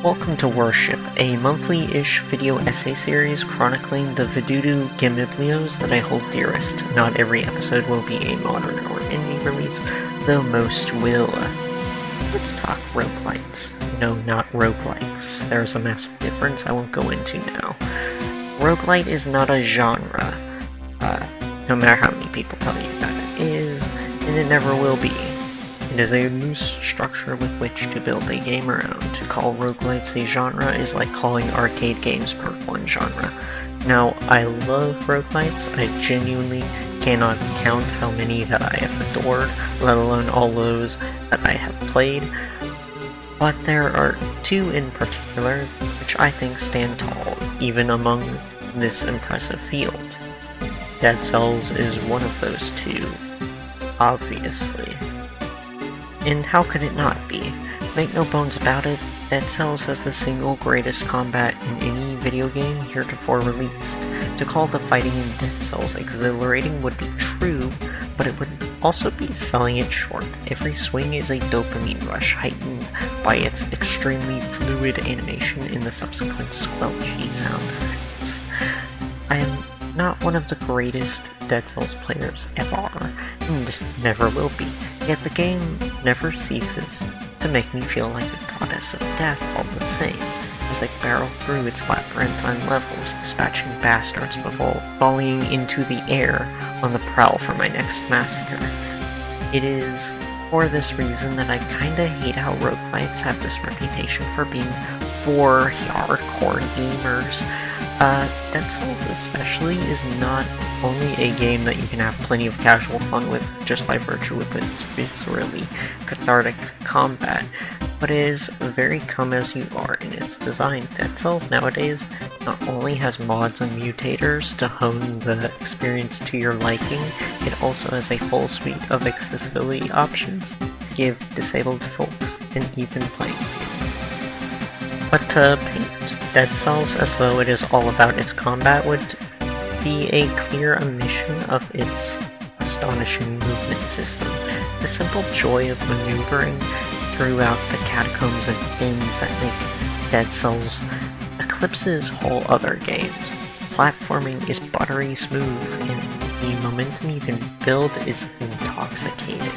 Welcome to Worship, a monthly-ish video essay series chronicling the Voodoo Gamiblios that I hold dearest. Not every episode will be a modern or indie release, though most will. Let's talk roguelites. No, not roguelikes. There's a massive difference I won't go into now. Roguelite is not a genre, no matter how many people tell you that it is, and it never will be. It is a loose structure with which to build a game around. To call roguelites a genre is like calling arcade games Perf 1 genre. Now, I love roguelites. I genuinely cannot count how many that I have adored, let alone all those that I have played. But there are two in particular which I think stand tall, even among this impressive field. Dead Cells is one of those two, obviously. And how could it not be? Make no bones about it, Dead Cells has the single greatest combat in any video game heretofore released. To call the fighting in Dead Cells exhilarating would be true, but it would also be selling it short. Every swing is a dopamine rush, heightened by its extremely fluid animation and the subsequent squelchy sound effects. I am not one of the greatest Dead Cells players ever, and never will be, yet the game never ceases to make me feel like a goddess of death all the same, as I barrel through its labyrinthine levels, dispatching bastards before volleying into the air on the prowl for my next massacre. It is for this reason that I kinda hate how roguelites have this reputation for being for hardcore gamers. Dead Cells especially is not only a game that you can have plenty of casual fun with just by virtue of its viscerally cathartic combat, but it is very come as you are in its design. Dead Cells nowadays not only has mods and mutators to hone the experience to your liking, it also has a full suite of accessibility options to give disabled folks an even playing field. But to paint Dead Cells as though it is all about its combat would be a clear omission of its astonishing movement system. The simple joy of maneuvering throughout the catacombs and bins that make Dead Cells eclipses all other games. Platforming is buttery smooth, and the momentum you can build is intoxicating.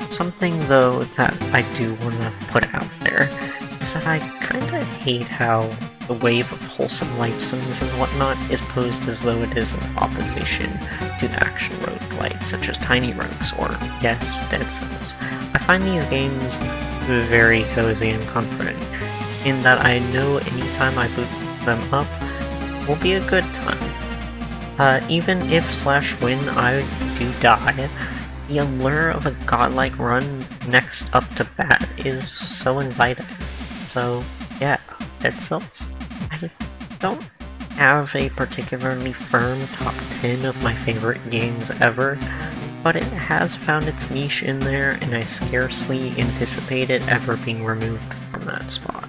Something though that I do want to put out there is that I kinda hate how the wave of wholesome life sims and whatnot is posed as though it is in opposition to the action roguelites such as Tiny Rogues or, yes, Dead Cells. I find these games very cozy and comforting, in that I know anytime I boot them up will be a good time. Even if /win I do die, the allure of a godlike run next up to bat is so inviting. So, yeah, Dead Cells. I don't have a particularly firm top 10 of my favorite games ever, but it has found its niche in there, and I scarcely anticipate it ever being removed from that spot.